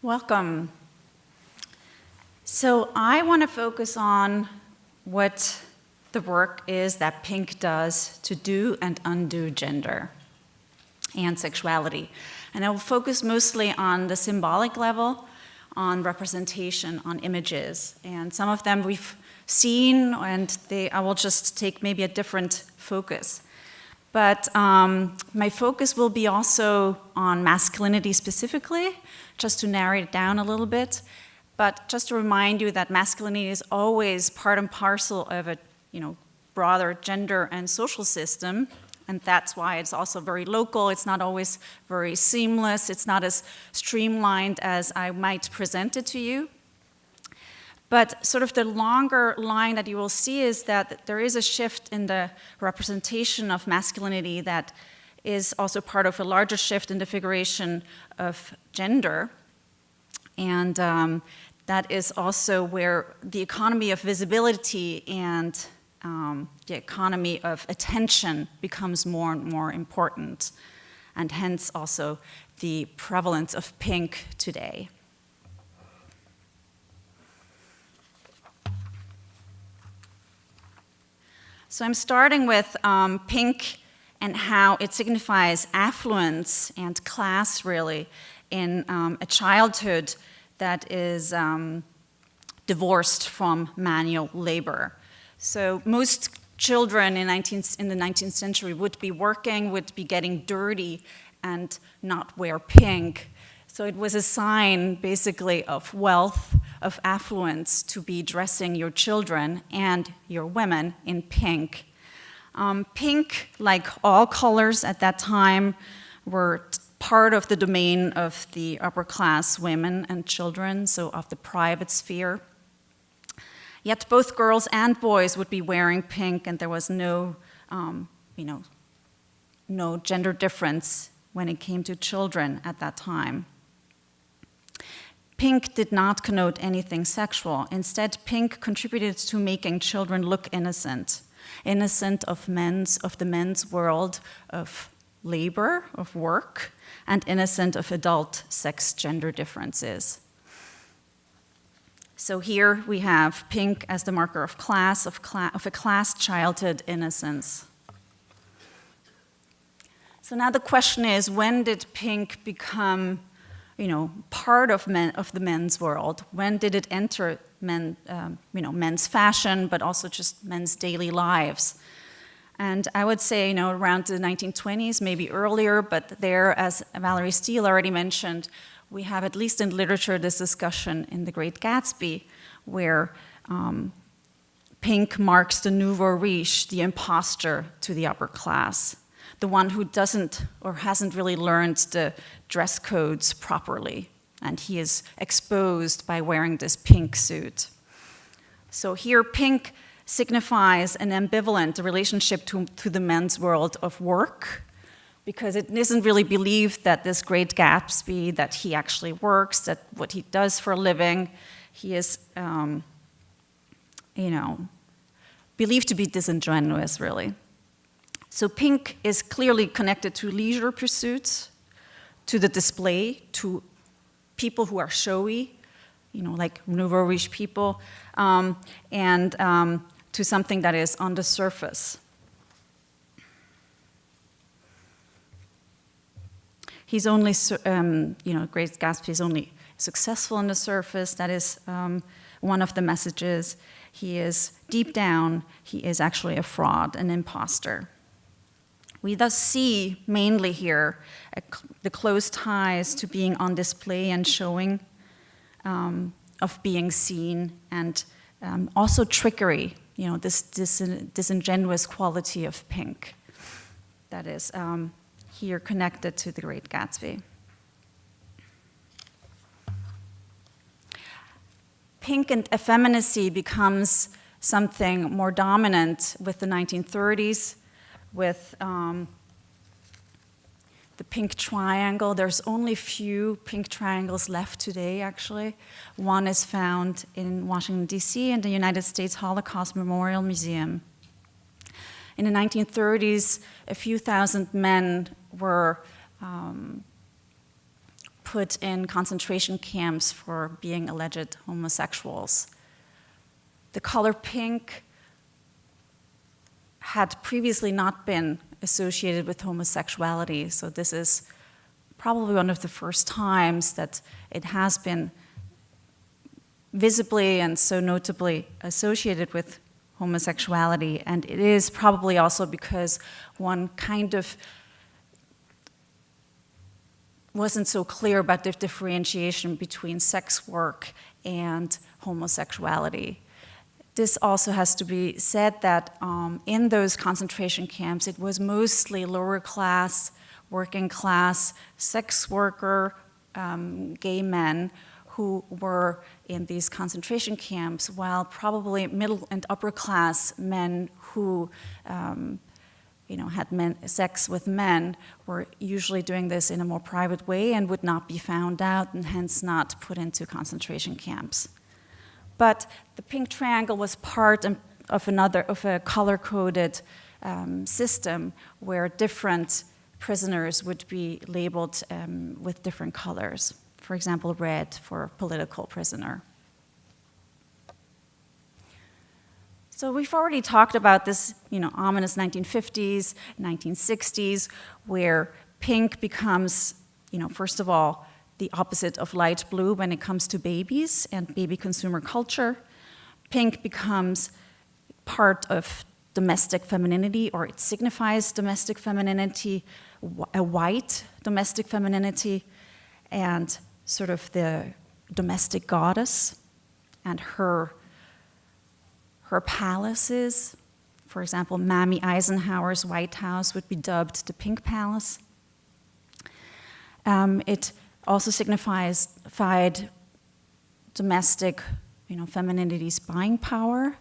Welcome. So I want to focus on what the work is that Pink does to do and undo gender and sexuality. And I will focus mostly on the symbolic level, on representation, on images. And some of them we've seen, and I will just take maybe a different focus. But my focus will be also on masculinity specifically, just to narrow it down a little bit. But just to remind you that masculinity is always part and parcel of a broader gender and social system. And that's why it's also very local. It's not always very seamless. It's not as streamlined as I might present it to you. But sort of the longer line that you will see is that there is a shift in the representation of masculinity that is also part of a larger shift in the figuration of gender. And that is also where the economy of visibility and the economy of attention becomes more and more important, and hence also the prevalence of pink today. So I'm starting with pink and how it signifies affluence and class, really, in a childhood that is divorced from manual labor. So most children in the 19th century would be working, would be getting dirty, and not wear pink. So it was a sign, basically, of wealth, of affluence, to be dressing your children and your women in pink. Pink, like all colors at that time, were part of the domain of the upper-class women and children, so of the private sphere. Yet both girls and boys would be wearing pink, and there was no gender difference when it came to children at that time. Pink did not connote anything sexual. Instead, pink contributed to making children look innocent of the men's world of labor, of work, and innocent of adult sex-gender differences. So here we have pink as the marker of class, of a class childhood innocence. So now the question is, when did pink become part of the men's world? When did it enter men's fashion, but also just men's daily lives? And I would say, around the 1920s, maybe earlier, but there, as Valerie Steele already mentioned, we have, at least in literature, this discussion in The Great Gatsby, where pink marks the nouveau riche, the imposter to the upper class, the one who doesn't or hasn't really learned the dress codes properly, and he is exposed by wearing this pink suit. So here, pink signifies an ambivalent relationship to the men's world of work, because it isn't really believed that this Great Gatsby, that he actually works, that what he does for a living, he is, believed to be disingenuous, really. So pink is clearly connected to leisure pursuits, to the display, to people who are showy, like nouveau riche people, and to something that is on the surface. He's only, Great Gatsby is only successful on the surface. That is one of the messages. He is, deep down, he is actually a fraud, an imposter. We thus see, mainly here, the close ties to being on display and showing, of being seen, and also trickery, this disingenuous quality of pink that is here connected to the Great Gatsby. Pink and effeminacy becomes something more dominant with the 1930s, with the pink triangle. There's only few pink triangles left today, actually. One is found in Washington, D.C., in the United States Holocaust Memorial Museum. In the 1930s, a few thousand men were put in concentration camps for being alleged homosexuals. The color pink had previously not been associated with homosexuality, so this is probably one of the first times that it has been visibly and so notably associated with homosexuality, and it is probably also because one kind of wasn't so clear about the differentiation between sex work and homosexuality. This also has to be said that in those concentration camps, it was mostly lower class, working class, sex worker, gay men who were in these concentration camps, while probably middle and upper class men who had sex with men were usually doing this in a more private way and would not be found out and hence not put into concentration camps. But the pink triangle was part of a color-coded system where different prisoners would be labeled with different colors. For example, red for political prisoner. So we've already talked about this, ominous 1950s, 1960s, where pink becomes, first of all, the opposite of light blue when it comes to babies and baby consumer culture. Pink becomes part of domestic femininity, or it signifies domestic femininity, a white domestic femininity, and sort of the domestic goddess and her palaces. For example, Mamie Eisenhower's White House would be dubbed the Pink Palace. It also signified domestic, femininity's buying power,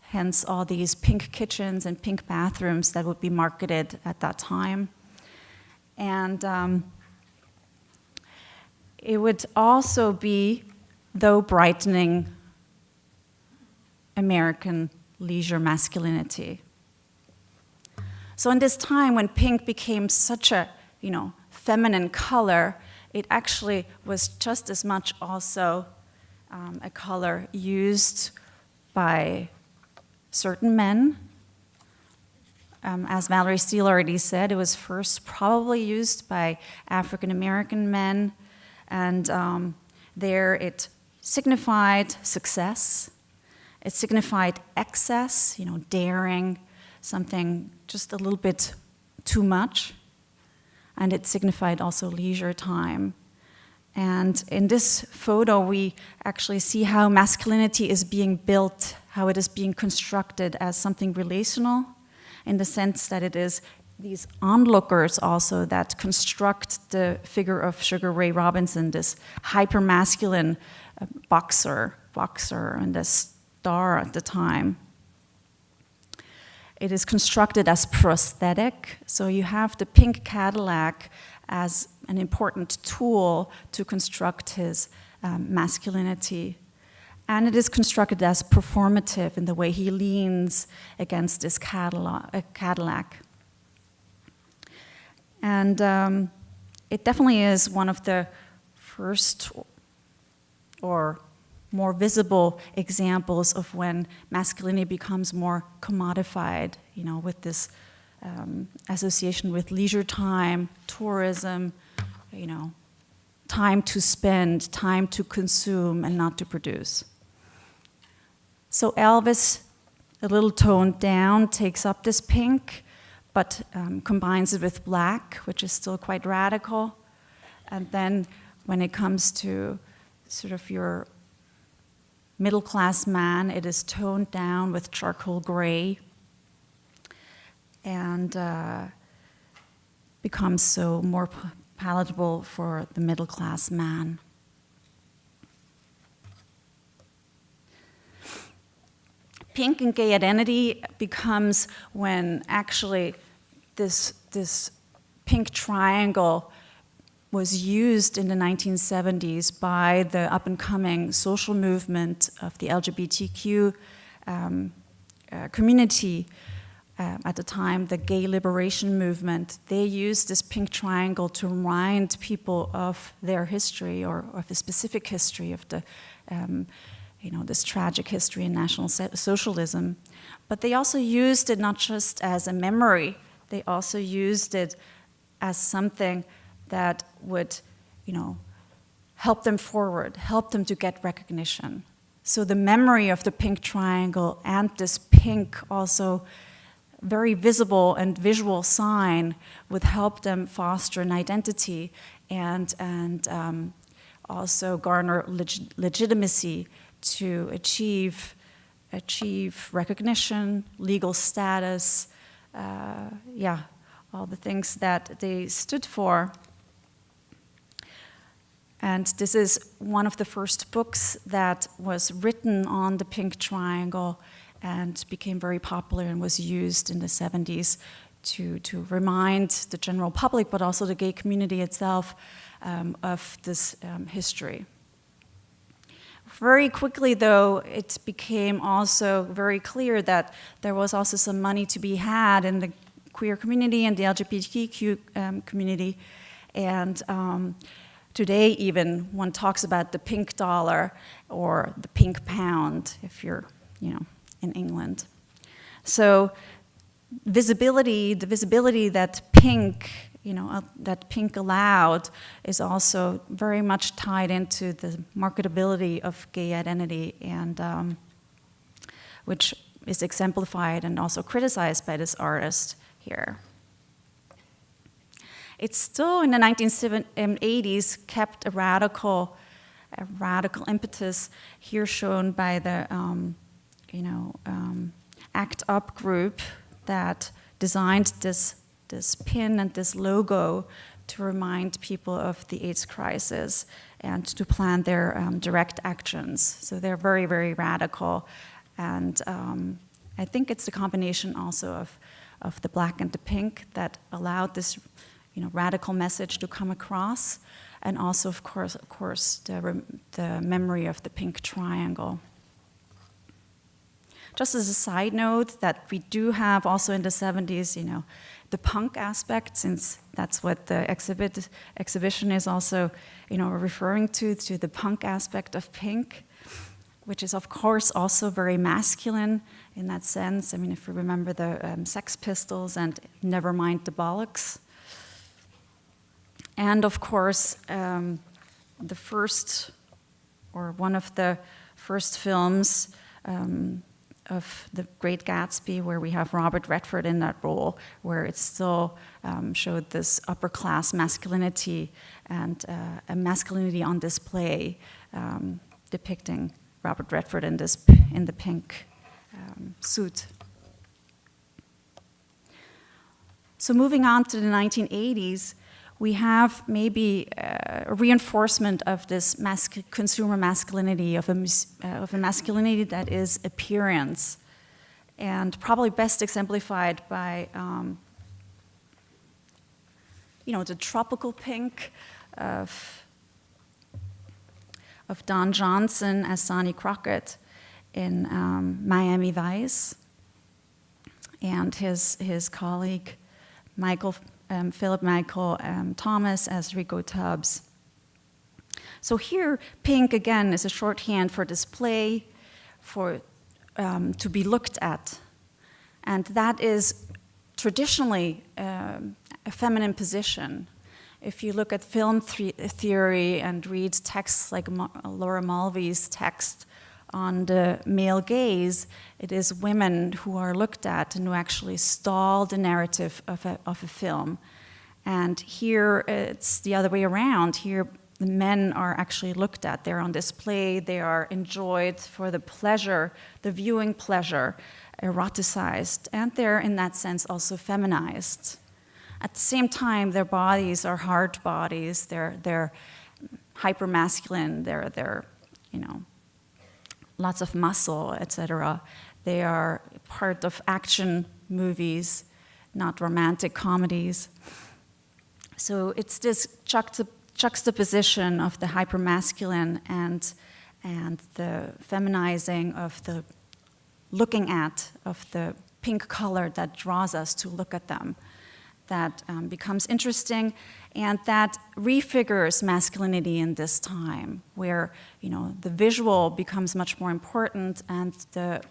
hence all these pink kitchens and pink bathrooms that would be marketed at that time. And it would also be, though brightening, American leisure masculinity. So in this time when pink became such a, feminine color, it actually was just as much also a color used by certain men. As Valerie Steele already said, it was first probably used by African American men, and there it signified success. It signified excess, daring, something just a little bit too much. And it signified also leisure time. And in this photo, we actually see how masculinity is being built, how it is being constructed as something relational, in the sense that it is these onlookers also that construct the figure of Sugar Ray Robinson, this hyper-masculine boxer, and this star at the time. It is constructed as prosthetic, so you have the pink Cadillac as an important tool to construct his masculinity. And it is constructed as performative in the way he leans against this Cadillac. And it definitely is one of the first or more visible examples of when masculinity becomes more commodified, with this association with leisure time, tourism, time to spend, time to consume and not to produce. So Elvis, a little toned down, takes up this pink, but combines it with black, which is still quite radical. And then when it comes to sort of your middle-class man, it is toned down with charcoal gray and becomes so more palatable for the middle-class man. Pink and gay identity becomes when actually this pink triangle was used in the 1970s by the up-and-coming social movement of the LGBTQ community at the time, the gay liberation movement, they used this pink triangle to remind people of their history or of a specific history of the, this tragic history in National Socialism. But they also used it not just as a memory, they also used it as something that would, help them forward, help them to get recognition. So the memory of the pink triangle and this pink also very visible and visual sign would help them foster an identity and also garner legitimacy to achieve recognition, legal status, all the things that they stood for. And this is one of the first books that was written on the pink triangle and became very popular and was used in the 70s to remind the general public, but also the gay community itself, of this history. Very quickly, though, it became also very clear that there was also some money to be had in the queer community and the LGBTQ community. And today, even, one talks about the pink dollar or the pink pound, if you're, in England. So the visibility that pink, that pink allowed is also very much tied into the marketability of gay identity, and which is exemplified and also criticized by this artist here. It still, in the 1980s, kept a radical impetus, here shown by the ACT UP group that designed this pin and this logo to remind people of the AIDS crisis and to plan their direct actions. So they're very, very radical. And I think it's the combination also of the black and the pink that allowed this radical message to come across, and also, of course, the memory of the pink triangle. Just as a side note, that we do have also in the 70s, the punk aspect, since that's what the exhibition is also, referring to the punk aspect of pink, which is, of course, also very masculine in that sense. I mean, if you remember the Sex Pistols and Never Mind the Bollocks. And, of course, the first, or one of the first films of The Great Gatsby, where we have Robert Redford in that role, where it still showed this upper-class masculinity and a masculinity on display, depicting Robert Redford in the pink suit. So moving on to the 1980s, we have maybe a reinforcement of this consumer masculinity, of a masculinity that is appearance, and probably best exemplified by, the tropical pink of Don Johnson as Sonny Crockett in Miami Vice, and his colleague Philip Michael Thomas as Rico Tubbs. So here, pink again is a shorthand for display, for to be looked at, and that is traditionally a feminine position. If you look at film theory and read texts like Laura Mulvey's text on the male gaze, it is women who are looked at and who actually stall the narrative of a film. And here it's the other way around. Here the men are actually looked at. They're on display. They are enjoyed for the pleasure, the viewing pleasure, eroticized, and they're in that sense also feminized. At the same time, their bodies are hard bodies. They're hyper-masculine. They're lots of muscle, etc. They are part of action movies, not romantic comedies. So it's this juxtaposition of the hypermasculine and the feminizing of the looking at of the pink color that draws us to look at them, that becomes interesting, and that refigures masculinity in this time, where the visual becomes much more important, and the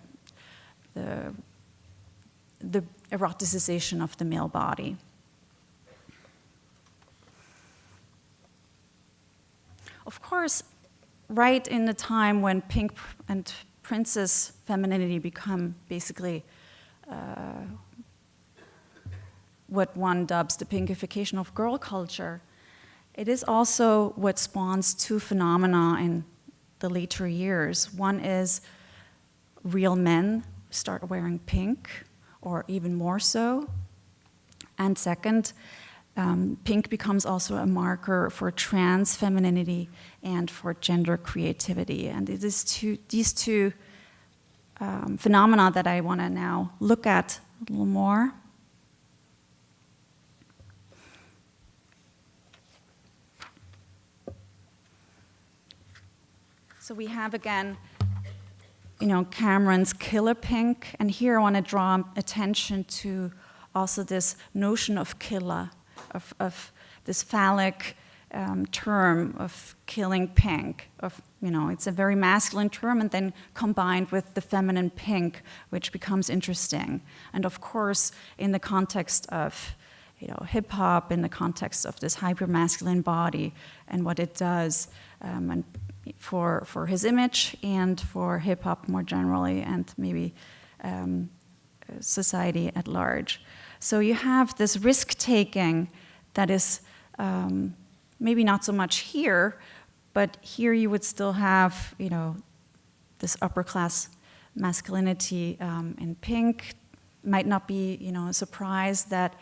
eroticization of the male body. Of course, right in the time when pink and princess femininity become basically what one dubs the pinkification of girl culture, it is also what spawns two phenomena in the later years. One is real men start wearing pink, or even more so. And second, pink becomes also a marker for trans femininity and for gender creativity. And it is these two phenomena that I want to now look at a little more. So we have again, Cameron's Killer Pink, and here I want to draw attention to also this notion of killer, of this phallic term of killing pink, it's a very masculine term, and then combined with the feminine pink, which becomes interesting. And of course, in the context of hip hop, in the context of this hyper-masculine body and what it does, and for his image and for hip hop more generally, and maybe society at large. So you have this risk-taking that is maybe not so much here, but here you would still have, this upper-class masculinity in pink. Might not be, a surprise that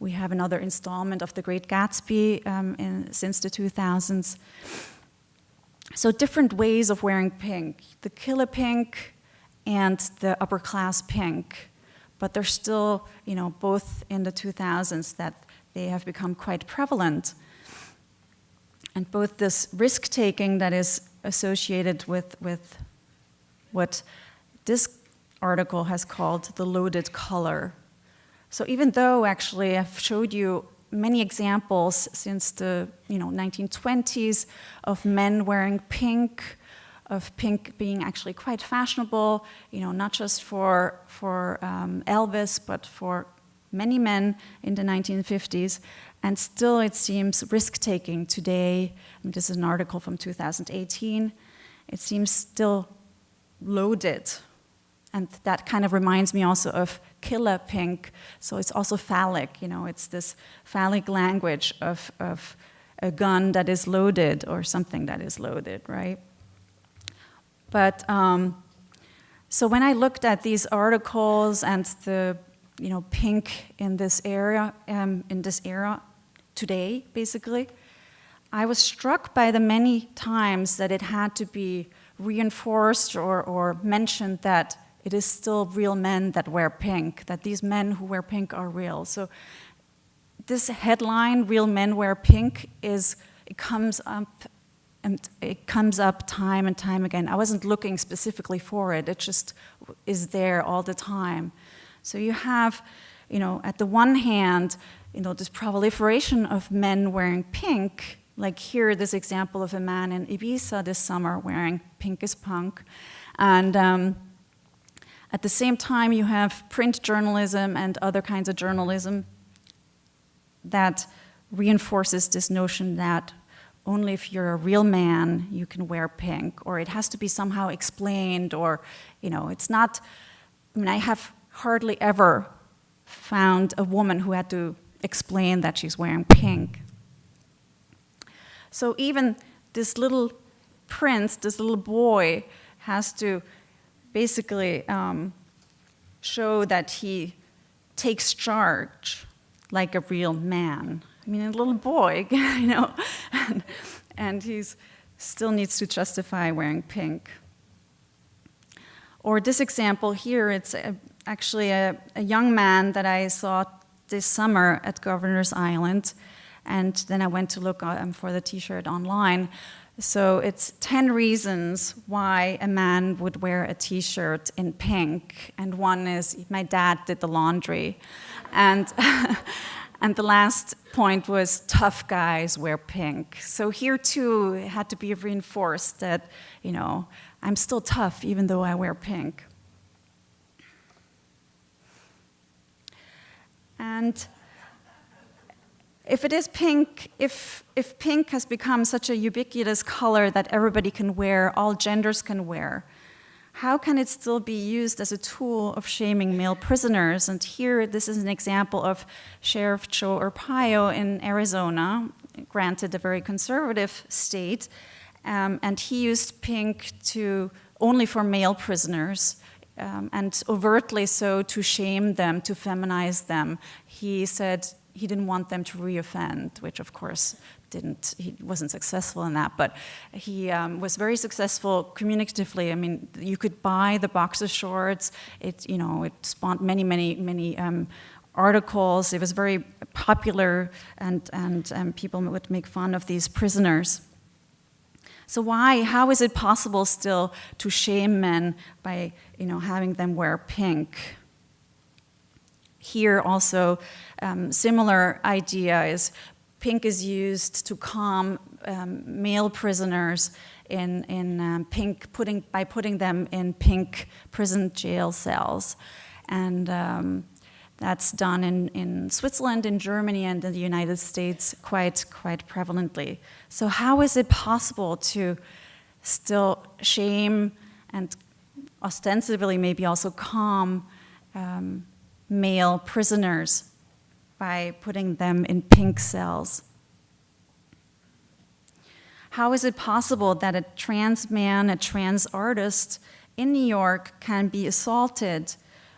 we have another installment of The Great Gatsby since the 2000s. So different ways of wearing pink, the killer pink and the upper-class pink, but they're still, both in the 2000s that they have become quite prevalent. And both this risk-taking that is associated with what this article has called the loaded color. So even though actually I've showed you many examples since the 1920s of men wearing pink, of pink being actually quite fashionable, not just for Elvis, but for many men in the 1950s, and still it seems risk-taking today. This is an article from 2018. It seems still loaded, and that kind of reminds me also of killer pink. So it's also phallic, it's this phallic language of a gun that is loaded or something that is loaded, right? But so when I looked at these articles and the pink in this era today, basically, I was struck by the many times that it had to be reinforced or mentioned that it is still real men that wear pink, that these men who wear pink are real. So this headline, "Real Men Wear Pink," it comes up, and it comes up time and time again. I wasn't looking specifically for it, it just is there all the time. So you have, at the one hand, this proliferation of men wearing pink, like here, this example of a man in Ibiza this summer wearing pink as punk. And at the same time, you have print journalism and other kinds of journalism that reinforces this notion that only if you're a real man, you can wear pink, or it has to be somehow explained, or, it's not, I have hardly ever found a woman who had to explain that she's wearing pink. So even this little prince, this little boy, has to basically show that he takes charge like a real man. A little boy, and he still needs to justify wearing pink. Or this example here, it's actually a young man that I saw this summer at Governor's Island, and then I went to look for the t-shirt online. So it's 10 reasons why a man would wear a t-shirt in pink. And one is, my dad did the laundry. And, and the last point was, tough guys wear pink. So here too, it had to be reinforced that, you know, I'm still tough even though I wear pink. And if it is pink, if pink has become such a ubiquitous color that everybody can wear, all genders can wear, how can it still be used as a tool of shaming male prisoners? And here, this is an example of Sheriff Joe Arpaio in Arizona, granted a very conservative state, and he used pink only for male prisoners, and overtly so to shame them, to feminize them. He said he didn't want them to reoffend, which of course he wasn't successful in that, but he was very successful communicatively. I mean, you could buy the boxer shorts. It spawned many articles. It was very popular, and people would make fun of these prisoners. So how is it possible still to shame men by, having them wear pink? Here also, similar idea is pink is used to calm male prisoners in pink, by putting them in pink prison jail cells. And that's done in Switzerland, in Germany, and in the United States quite prevalently. So how is it possible to still shame and ostensibly maybe also calm male prisoners by putting them in pink cells? How is it possible that a trans man, a trans artist in New York can be assaulted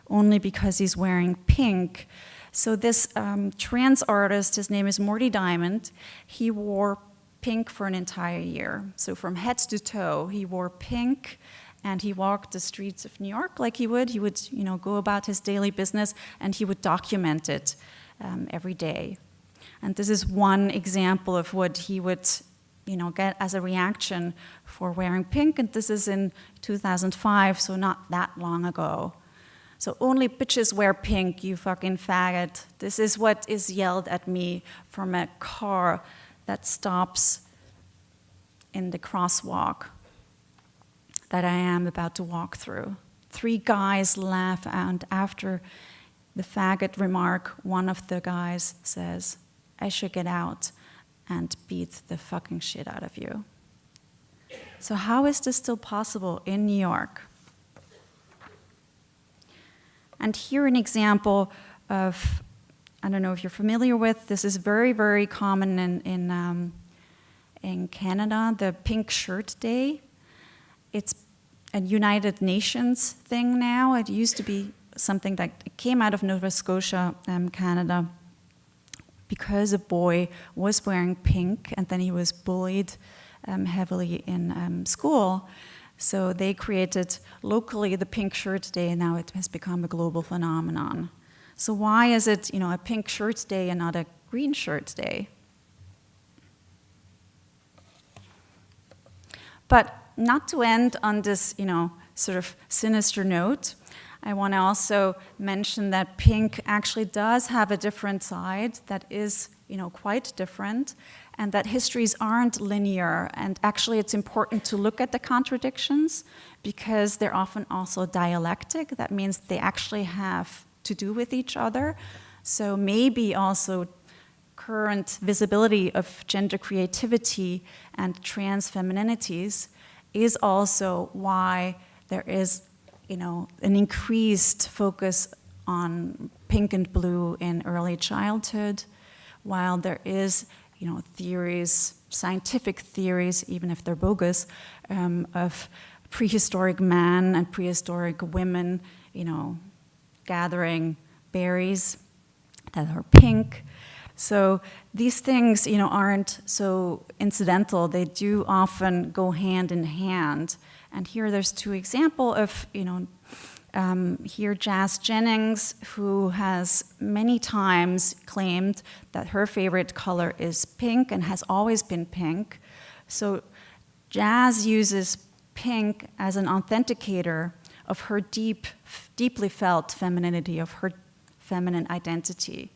only because he's wearing pink? So this trans artist, his name is Morty Diamond, he wore pink for an entire year. So from head to toe, he wore pink, and he walked the streets of New York like he would. He would, go about his daily business, and he would document it every day. And this is one example of what he would, get as a reaction for wearing pink. And this is in 2005, so not that long ago. So only bitches wear pink, you fucking faggot. This is what is yelled at me from a car that stops in the crosswalk that I am about to walk through. 3 guys laugh, and after the faggot remark, one of the guys says, I should get out and beat the fucking shit out of you. So how is this still possible in New York? And here an example of, I don't know if you're familiar with, this is very, very common in Canada, the Pink Shirt Day. It's a United Nations thing now. It used to be something that came out of Nova Scotia, Canada, because a boy was wearing pink and then he was bullied heavily in school. So they created locally the Pink Shirt Day, and now it has become a global phenomenon. So why is it, a Pink Shirt Day and not a Green Shirt Day? But not to end on this, sort of sinister note, I want to also mention that pink actually does have a different side that is, quite different, and that histories aren't linear. And actually, it's important to look at the contradictions because they're often also dialectic. That means they actually have to do with each other. So maybe also current visibility of gender creativity and trans femininities is also why there is, an increased focus on pink and blue in early childhood, while there is, theories, scientific theories, even if they're bogus, of prehistoric man and prehistoric women, gathering berries that are pink. So these things, aren't so incidental. They do often go hand in hand. And here there's 2 examples of, here Jazz Jennings, who has many times claimed that her favorite color is pink and has always been pink. So Jazz uses pink as an authenticator of her deeply felt femininity, of her feminine identity,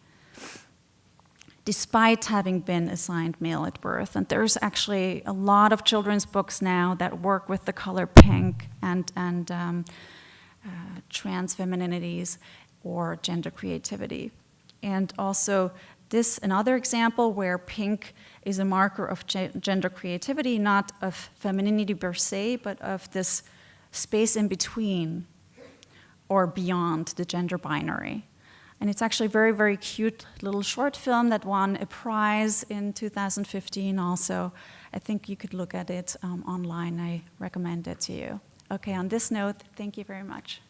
despite having been assigned male at birth. And there's actually a lot of children's books now that work with the color pink and trans femininities or gender creativity. And also another example where pink is a marker of gender creativity, not of femininity per se, but of this space in between or beyond the gender binary. And it's actually a very, very cute little short film that won a prize in 2015 also. I think you could look at it online. I recommend it to you. Okay, on this note, thank you very much.